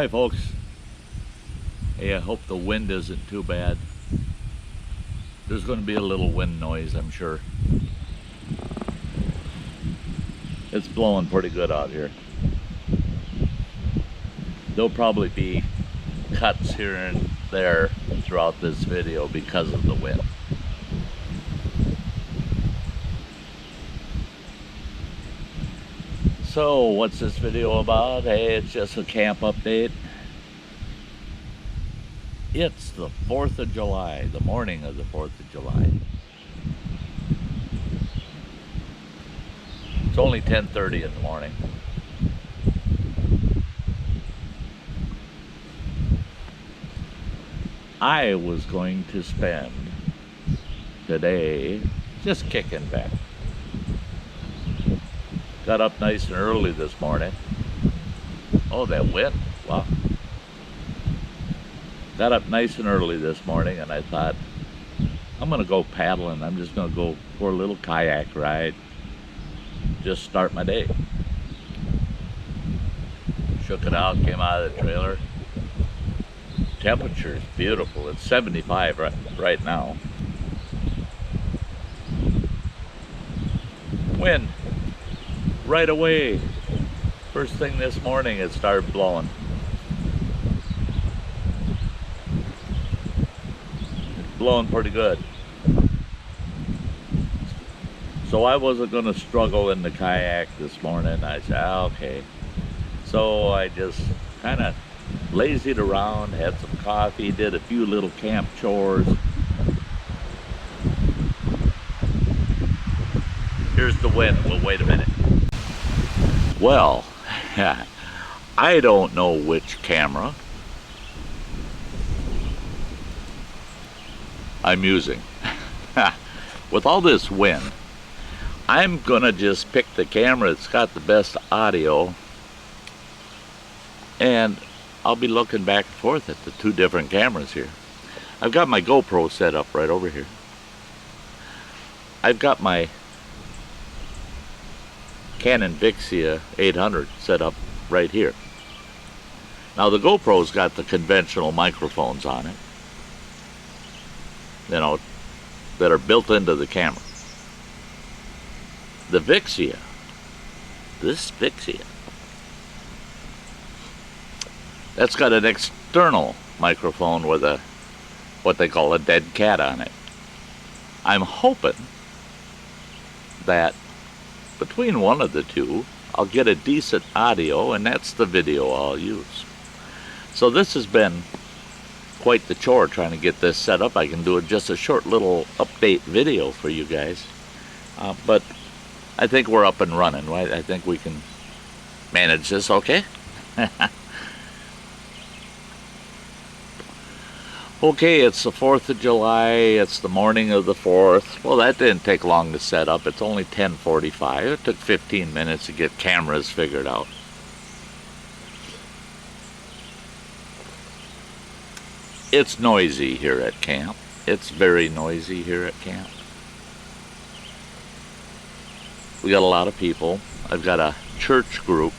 Hi folks. Hey, I hope the wind isn't too bad. There's going to be a little wind noise, I'm sure. It's blowing pretty good out here. There'll probably be cuts here and there throughout this video because of the wind. So, what's this video about? Hey, it's just a camp update. It's the 4th of July, the morning of the 4th of July. It's only 10:30 in the morning. I was going to spend today just kicking back. Got up nice and early this morning. Oh, that wind, wow. Got up nice and early this morning and I thought, I'm gonna go paddling. I'm just gonna go for a little kayak ride. Just start my day. Shook it out, came out of the trailer. Temperature is beautiful. It's 75 right now. Wind right away. First thing this morning it started blowing. It's blowing pretty good. So I wasn't going to struggle in the kayak this morning. I said, okay. So I just kind of lazied around, had some coffee, did a few little camp chores. Here's the wind. Well, wait a minute. Well, I don't know which camera I'm using. With all this wind, I'm gonna just pick the camera that's got the best audio, and I'll be looking back and forth at the two different cameras here. I've got my GoPro set up right over here. I've got my Canon Vixia 800 set up right here. Now the GoPro's got the conventional microphones on it, you know, that are built into the camera. The Vixia, this Vixia, that's got an external microphone with a what they call a dead cat on it. I'm hoping that between one of the two I'll get a decent audio, and that's the video I'll use. So this has been quite the chore trying to get this set up. I can do just a short little update video for you guys, but I think we're up and running, right? I think we can manage this okay. Okay, it's the 4th of July, it's the morning of the 4th. Well, that didn't take long to set up. It's only 10:45. It took 15 minutes to get cameras figured out. It's noisy here at camp. It's very noisy here at camp. We got a lot of people. I've got a church group.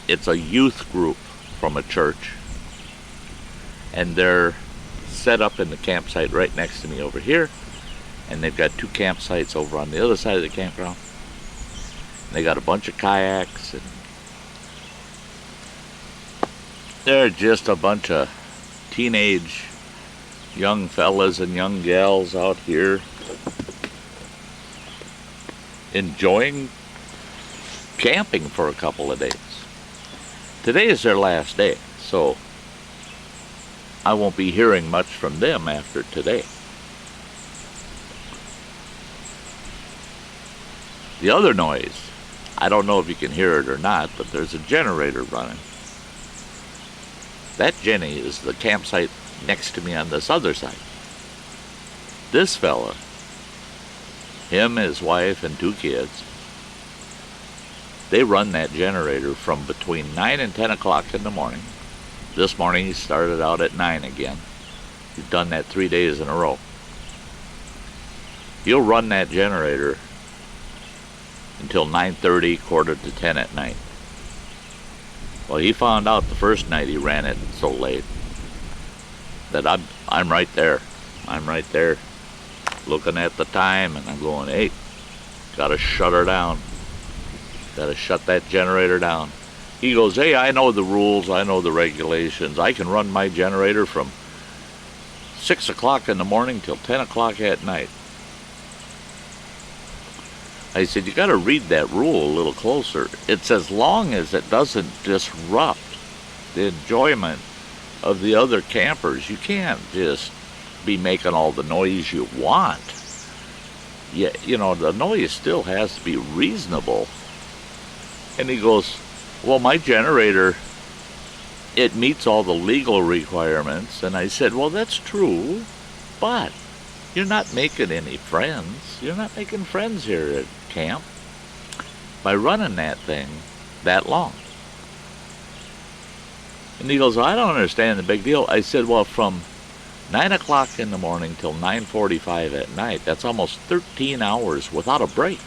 It's a youth group from a church. And they're set up in the campsite right next to me over here. And they've got two campsites over on the other side of the campground. And they got a bunch of kayaks. And they're just a bunch of teenage young fellas and young gals out here enjoying camping for a couple of days. Today is their last day, so I won't be hearing much from them after today. The other noise, I don't know if you can hear it or not, but there's a generator running. That Jenny is the campsite next to me on this other side. This fella, him, his wife, and two kids, they run that generator from between 9 and 10 o'clock in the morning. This morning he started out at 9 again. He's done that 3 days in a row. He'll run that generator until 9:30, quarter to 10 at night. Well, he found out the first night he ran it so late that I'm right there. I'm right there looking at the time, and I'm going, hey, gotta shut her down. Gotta shut that generator down. He goes, hey, I know the rules, I know the regulations. I can run my generator from 6 o'clock in the morning till 10 o'clock at night. I said, you got to read that rule a little closer. It's as long as it doesn't disrupt the enjoyment of the other campers. You can't just be making all the noise you want. Yeah, you know, the noise still has to be reasonable. And he goes, well, my generator, it meets all the legal requirements. And I said, well, that's true, but you're not making any friends. You're not making friends here at camp by running that thing that long. And he goes, well, I don't understand the big deal. I said, well, from 9 o'clock in the morning till 9:45 at night, that's almost 13 hours without a break.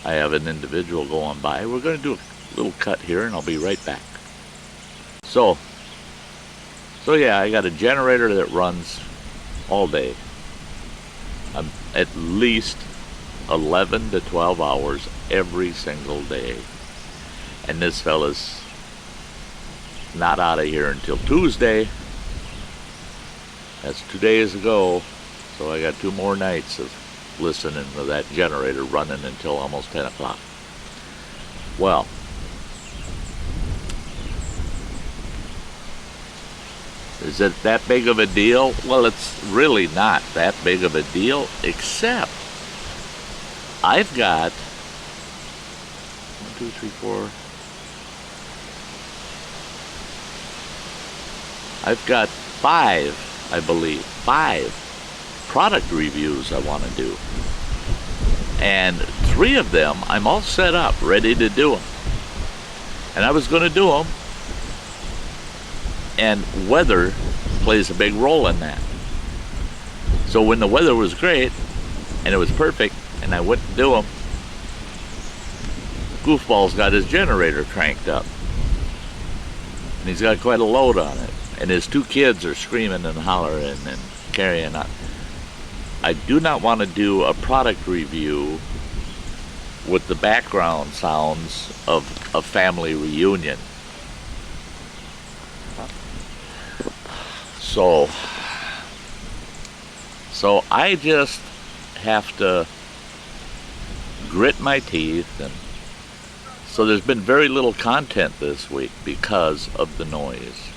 I have an individual going by. We're going to do a little cut here, and I'll be right back. So yeah, I got a generator that runs all day. At least 11 to 12 hours every single day. And this fella's not out of here until Tuesday. That's 2 days ago. So I got 2 more nights of listening to that generator running until almost 10 o'clock. Well, is it that big of a deal? Well, it's really not that big of a deal, except I've got 1, 2, 3, 4. I've got 5, I believe, 5 product reviews I want to do. And 3 of them, I'm all set up, ready to do them. And I was going to do them. And weather plays a big role in that. So when the weather was great and it was perfect and I went to do them, Goofball's got his generator cranked up. And he's got quite a load on it. And his 2 kids are screaming and hollering and carrying on. I do not want to do a product review with the background sounds of a family reunion. So I just have to grit my teeth, and so there's been very little content this week because of the noise.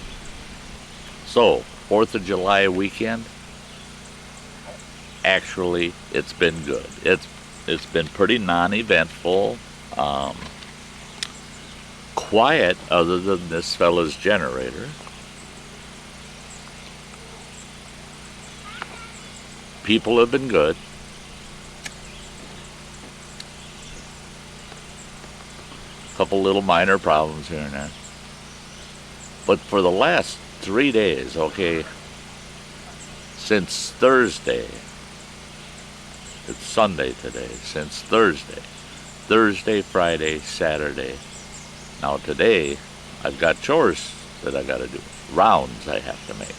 So 4th of July weekend, actually it's been good. It's been pretty non-eventful, quiet other than this fella's generator. People have been good. A couple little minor problems here and there. But for the last 3 days, okay, since Thursday, it's Sunday today, since Thursday, Friday, Saturday. Now today, I've got chores that I gotta do, rounds I have to make.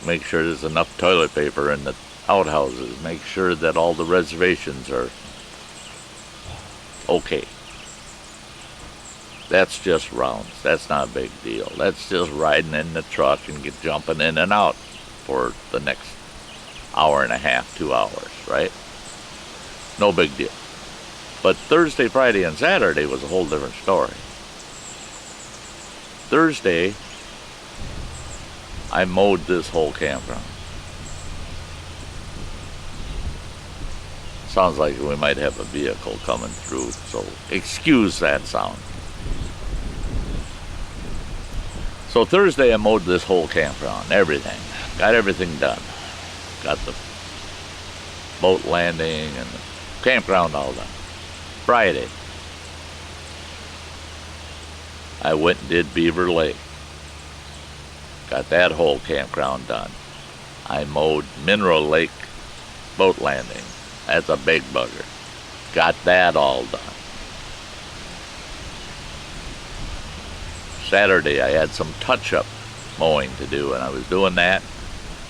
Make sure there's enough toilet paper in the outhouses. Make sure that all the reservations are okay. That's just rounds. That's not a big deal. That's just riding in the truck and jumping in and out for the next hour and a half, 2 hours, right? No big deal. But Thursday, Friday, and Saturday was a whole different story. Thursday, I mowed this whole campground. Sounds like we might have a vehicle coming through, so excuse that sound. So Thursday I mowed this whole campground, everything. Got everything done. Got the boat landing and the campground all done. Friday, I went and did Beaver Lake. Got that whole campground done. I mowed Mineral Lake boat landing. That's a big bugger. Got that all done. Saturday I had some touch-up mowing to do, and I was doing that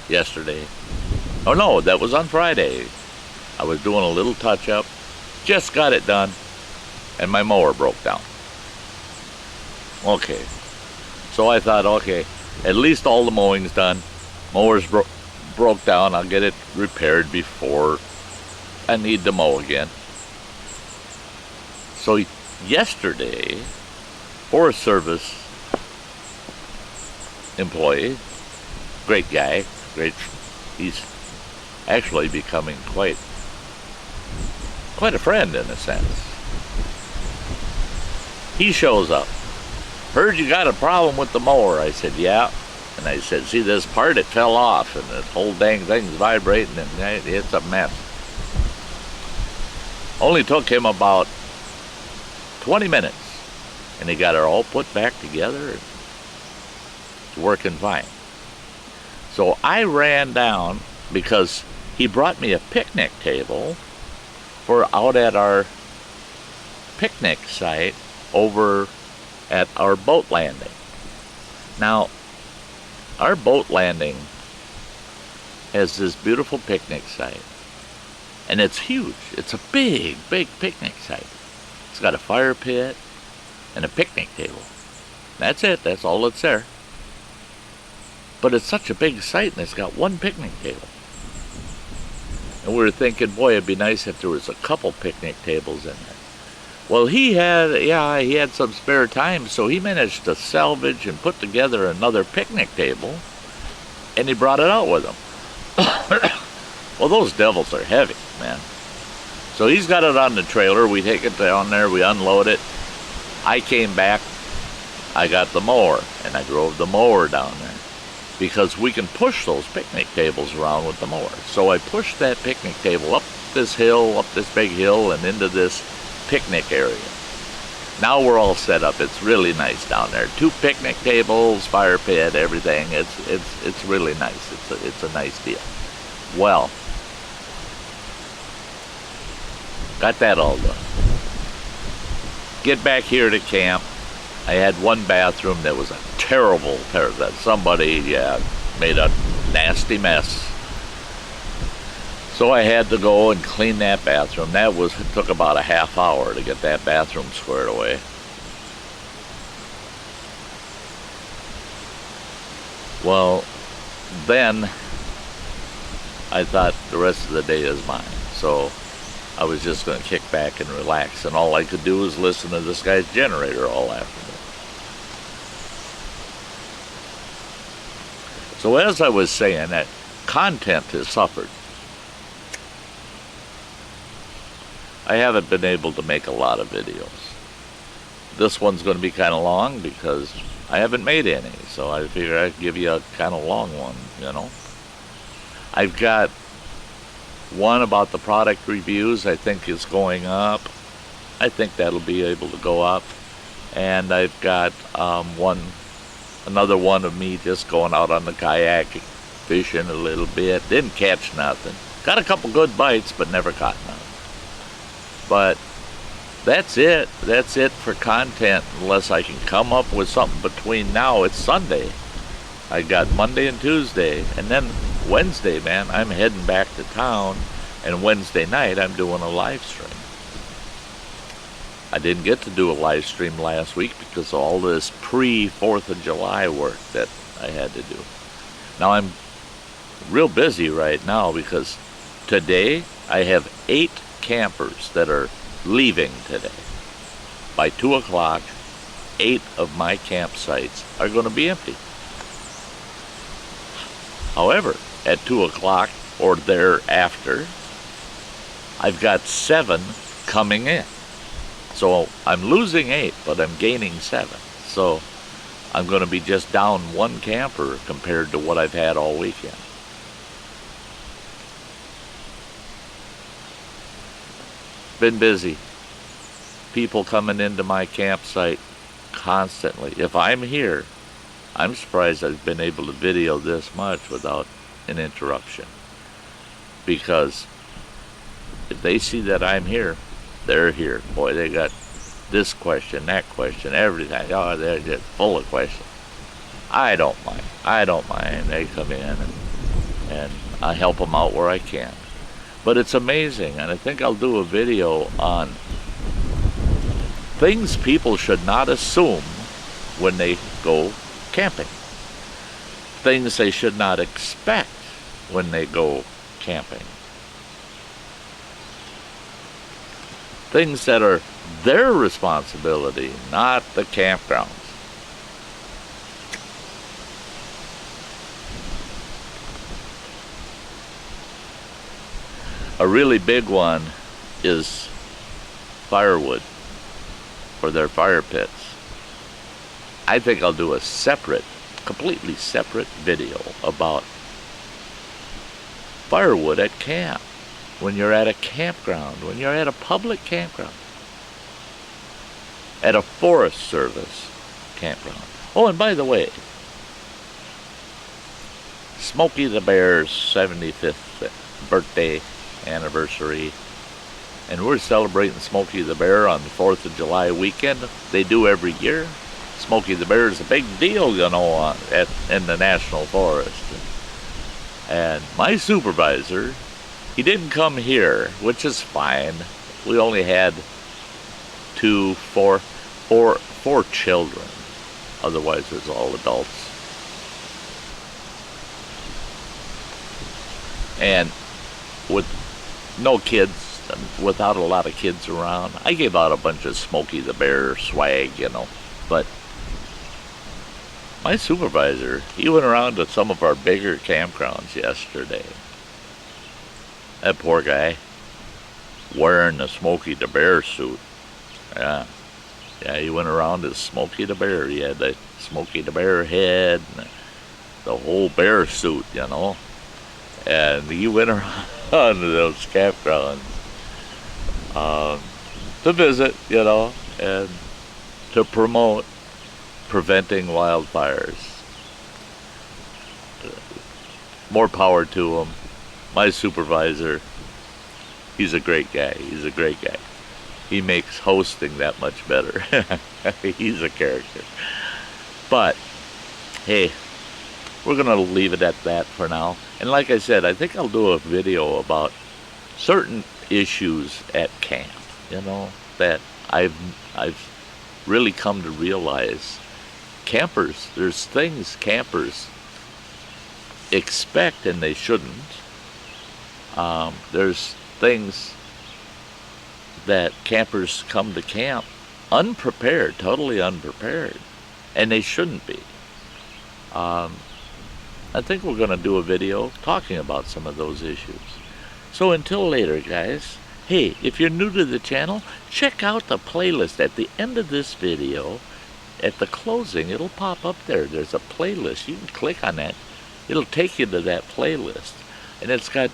yesterday. Oh no, that was on Friday. I was doing a little touch-up, just got it done, and my mower broke down. Okay, so I thought, okay, at least all the mowing's done. Mower's broke down, I'll get it repaired before I need to mow again. So yesterday, Forest Service employee, great guy, he's actually becoming quite a friend in a sense. He shows up. Heard you got a problem with the mower. I said, yeah. And I said, see this part, it fell off and the whole dang thing's vibrating and it's a mess. Only took him about 20 minutes and he got it all put back together and it's working fine. So I ran down because he brought me a picnic table for out at our picnic site over at our boat landing. Now, our boat landing has this beautiful picnic site, and it's huge. It's a big picnic site. It's got a fire pit and a picnic table. That's it. That's all that's there. But it's such a big site, and it's got one picnic table. And we were thinking, boy, it'd be nice if there was a couple picnic tables in there. Well, he had some spare time, so he managed to salvage and put together another picnic table, and he brought it out with him. Well, those devils are heavy, man. So he's got it on the trailer. We take it down there, we unload it. I came back, I got the mower, and I drove the mower down there because we can push those picnic tables around with the mower. So I pushed that picnic table up this hill, up this big hill, and into this picnic area. Now we're all set up. It's really nice down there. 2 picnic tables, fire pit, everything. It's really nice. It's a nice deal. Well, got that all done. Get back here to camp. I had one bathroom that was a terrible that somebody made a nasty mess. So I had to go and clean that bathroom. It took about a half hour to get that bathroom squared away. Well, then I thought the rest of the day is mine. So I was just going to kick back and relax, and all I could do was listen to this guy's generator all afternoon. So as I was saying, that content has suffered. I haven't been able to make a lot of videos. This one's going to be kind of long because I haven't made any, so I figure I'd give you a kind of long one, you know. I've got one about the product reviews. I think is going up. I think that'll be able to go up. And I've got another one of me just going out on the kayak, fishing a little bit. Didn't catch nothing. Got a couple good bites, but never caught nothing. But that's it. That's it for content, unless I can come up with something between now. It's Sunday. I got Monday and Tuesday, and then Wednesday, man, I'm heading back to town, and Wednesday night I'm doing a live stream. I didn't get to do a live stream last week because of all this pre-4th of July work that I had to do. Now I'm real busy right now because today I have 8 campers that are leaving today. By 2 o'clock, 8 of my campsites are going to be empty. However, at 2 o'clock or thereafter, I've got 7 coming in. So I'm losing 8, but I'm gaining 7. So I'm going to be just down 1 camper compared to what I've had all weekend. Been busy. People coming into my campsite constantly. If I'm here, I'm surprised I've been able to video this much without an interruption. Because if they see that I'm here, they're here. Boy, they got this question, that question, everything. Oh, they're just full of questions. I don't mind. I don't mind. They come in and I help them out where I can. But it's amazing, and I think I'll do a video on things people should not assume when they go camping. Things they should not expect when they go camping. Things that are their responsibility, not the campground's. A really big one is firewood for their fire pits. I think I'll do a separate, completely separate video about firewood at camp. When you're at a campground, when you're at a public campground, at a Forest Service campground. Oh, and by the way, Smokey the Bear's 75th birthday anniversary, and we're celebrating Smokey the Bear on the 4th of July weekend. They do every year. Smokey the Bear is a big deal, you know, in the National Forest. And my supervisor, he didn't come here, which is fine. We only had four children. Otherwise, it was all adults. And with no kids, without a lot of kids around, I gave out a bunch of Smokey the Bear swag, you know. But my supervisor, he went around to some of our bigger campgrounds yesterday. That poor guy, wearing the Smokey the Bear suit. Yeah, he went around as Smokey the Bear. He had the Smokey the Bear head and the whole bear suit, you know. And he went around to those campgrounds to visit, you know, and to promote preventing wildfires. More power to him. My supervisor, he's a great guy. He's a great guy. He makes hosting that much better. He's a character. But, hey, we're going to leave it at that for now. And like I said, I think I'll do a video about certain issues at camp, you know, that I've really come to realize. Campers, there's things campers expect and they shouldn't. There's things that campers come to camp unprepared, totally unprepared, and they shouldn't be. I think we're going to do a video talking about some of those issues. So until later, guys, hey, if you're new to the channel, check out the playlist at the end of this video. At the closing, it'll pop up there. There's a playlist. You can click on that. It'll take you to that playlist. And it's got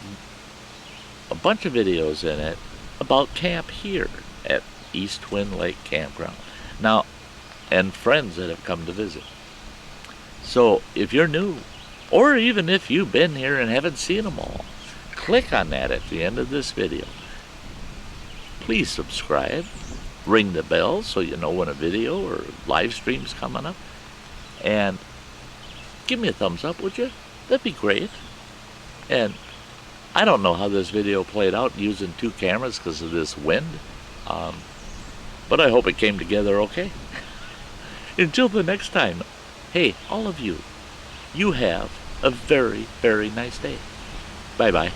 a bunch of videos in it about camp here at East Twin Lake Campground. Now, and friends that have come to visit. So if you're new, or even if you've been here and haven't seen them all, click on that at the end of this video. Please subscribe. Ring the bell so you know when a video or live stream's coming up. And give me a thumbs up, would you? That'd be great. And I don't know how this video played out using two cameras because of this wind. But I hope it came together okay. Until the next time, hey, all of you, you have a very, very nice day. Bye-bye.